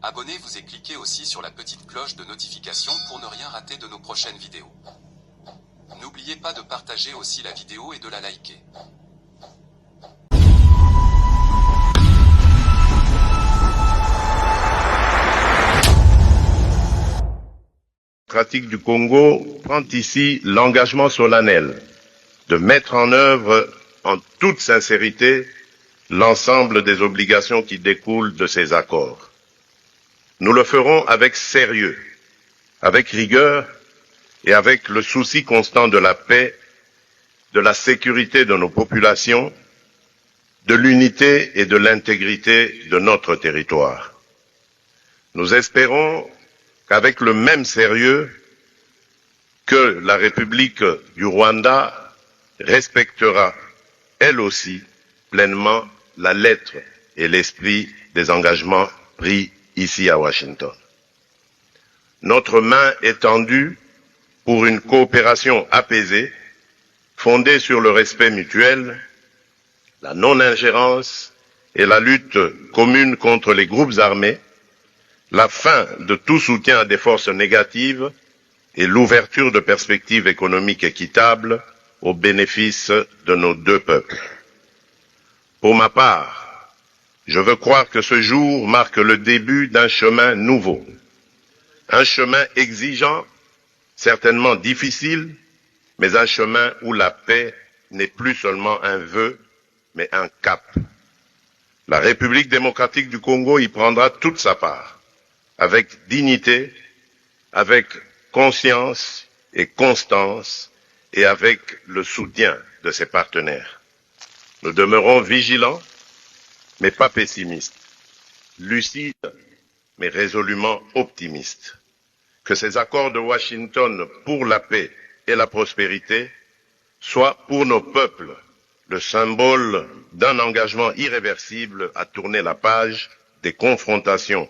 Abonnez-vous et cliquez aussi sur la petite cloche de notification pour ne rien rater de nos prochaines vidéos. N'oubliez pas de partager aussi la vidéo et de la liker. Démocratique du Congo prend ici l'engagement solennel de mettre en œuvre en toute sincérité l'ensemble des obligations qui découlent de ces accords. Nous le ferons avec sérieux, avec rigueur et avec le souci constant de la paix, de la sécurité de nos populations, de l'unité et de l'intégrité de notre territoire. Nous espérons qu'avec le même sérieux que la République du Rwanda respectera, elle aussi, pleinement la lettre et l'esprit des engagements pris ici à Washington. Notre main est tendue pour une coopération apaisée, fondée sur le respect mutuel, la non-ingérence et la lutte commune contre les groupes armés, la fin de tout soutien à des forces négatives et l'ouverture de perspectives économiques équitables au bénéfice de nos deux peuples. Pour ma part, je veux croire que ce jour marque le début d'un chemin nouveau, un chemin exigeant, certainement difficile, mais un chemin où la paix n'est plus seulement un vœu, mais un cap. La République démocratique du Congo y prendra toute sa part, avec dignité, avec conscience et constance, et avec le soutien de ses partenaires. Nous demeurons vigilants, mais pas pessimistes, lucides, mais résolument optimistes. Que ces accords de Washington pour la paix et la prospérité soient pour nos peuples le symbole d'un engagement irréversible à tourner la page des confrontations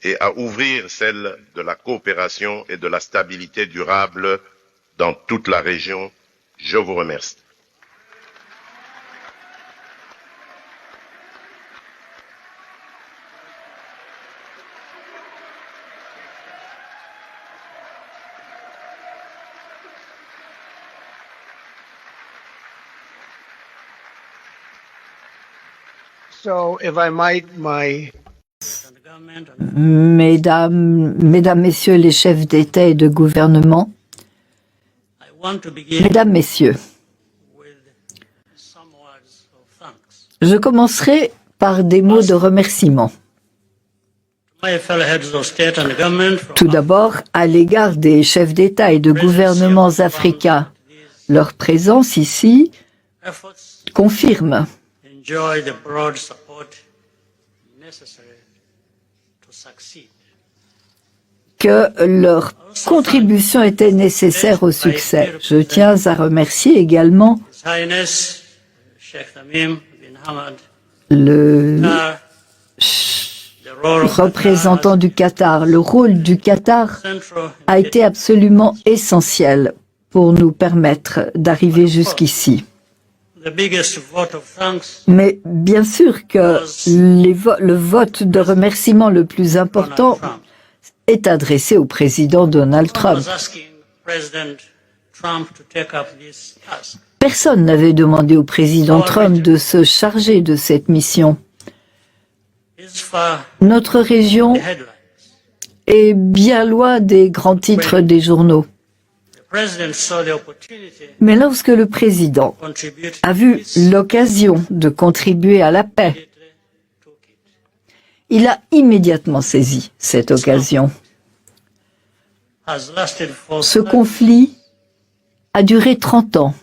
et à ouvrir celle de la coopération et de la stabilité durable dans toute la région. Je vous remercie. So, if I might, Mesdames, Messieurs les chefs d'État et de gouvernement, Mesdames, Messieurs, je commencerai par des mots de remerciement. Tout d'abord, à l'égard des chefs d'État et de gouvernements africains, leur présence ici confirme que leur contribution était nécessaire au succès. Je tiens à remercier également le représentant du Qatar. Le rôle du Qatar a été absolument essentiel pour nous permettre d'arriver jusqu'ici. Mais bien sûr que le vote de remerciement le plus important est adressé au président Donald Trump. Personne n'avait demandé au président Trump de se charger de cette mission. Notre région est bien loin des grands titres des journaux. Mais lorsque le président a vu l'occasion de contribuer à la paix, il a immédiatement saisi cette occasion. Ce conflit a duré 30 ans.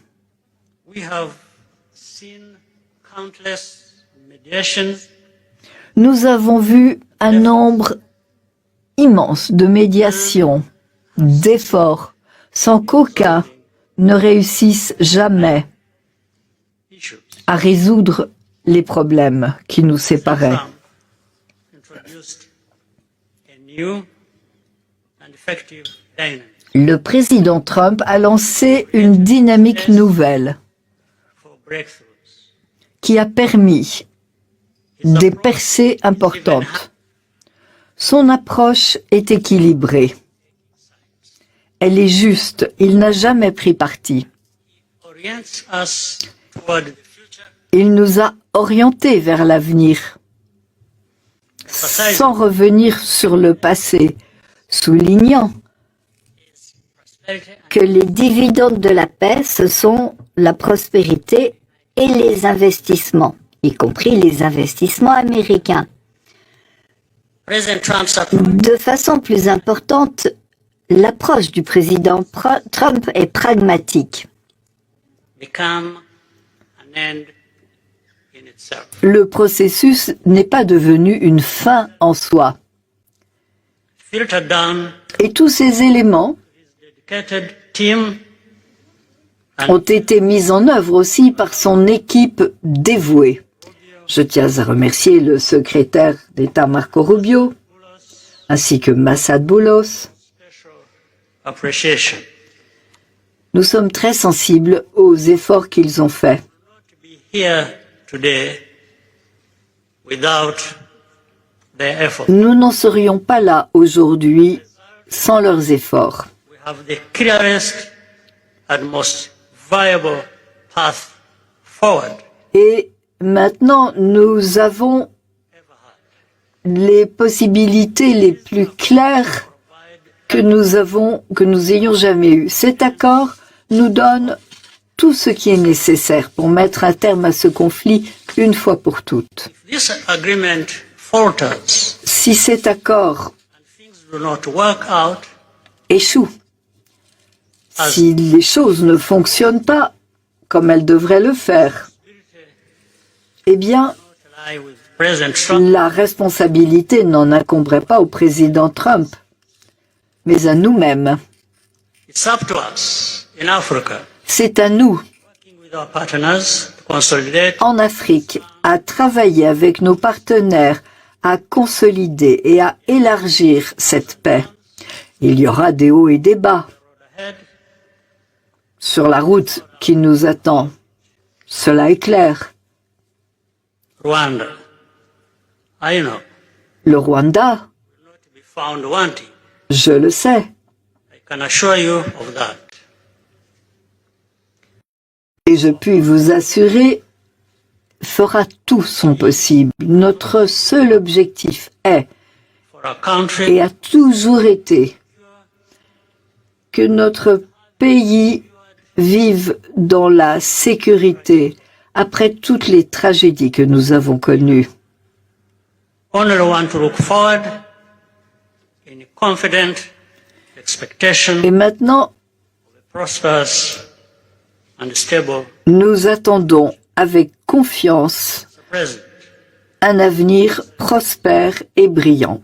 Nous avons vu un nombre immense de médiations, d'efforts, sans qu'aucun ne réussisse jamais à résoudre les problèmes qui nous séparaient. Le président Trump a lancé une dynamique nouvelle qui a permis des percées importantes. Son approche est équilibrée. Elle est juste, il n'a jamais pris parti. Il nous a orientés vers l'avenir, sans revenir sur le passé, soulignant que les dividendes de la paix, ce sont la prospérité et les investissements, y compris les investissements américains. De façon plus importante, l'approche du président Trump est pragmatique. Le processus n'est pas devenu une fin en soi. Et tous ces éléments ont été mis en œuvre aussi par son équipe dévouée. Je tiens à remercier le secrétaire d'État Marco Rubio, ainsi que Massad Boulos. Nous sommes très sensibles aux efforts qu'ils ont faits. Nous n'en serions pas là aujourd'hui sans leurs efforts. Et maintenant, nous avons les possibilités les plus claires que nous ayons jamais eues. Cet accord nous donne tout ce qui est nécessaire pour mettre un terme à ce conflit une fois pour toutes. Si cet accord échoue, si les choses ne fonctionnent pas comme elles devraient le faire, eh bien, la responsabilité n'en incomberait pas au président Trump, mais à nous-mêmes. C'est à nous, en Afrique, à travailler avec nos partenaires, à consolider et à élargir cette paix. Il y aura des hauts et des bas sur la route qui nous attend. Cela est clair. Le Rwanda, je le sais. Et je puis vous assurer, fera tout son possible. Notre seul objectif est, et a toujours été, que notre pays vive dans la sécurité après toutes les tragédies que nous avons connues. Et maintenant, nous attendons avec confiance un avenir prospère et brillant.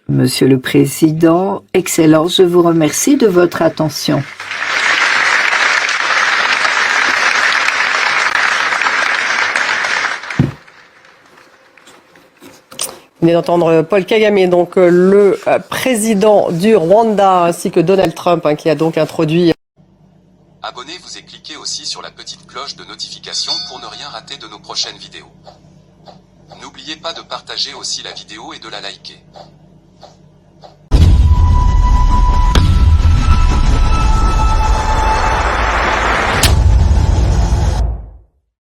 Monsieur le Président, Excellence, je vous remercie de votre attention. Vous venez d'entendre Paul Kagame, donc le président du Rwanda, ainsi que Donald Trump, qui a donc introduit. Abonnez-vous et cliquez aussi sur la petite cloche de notification pour ne rien rater de nos prochaines vidéos. N'oubliez pas de partager aussi la vidéo et de la liker.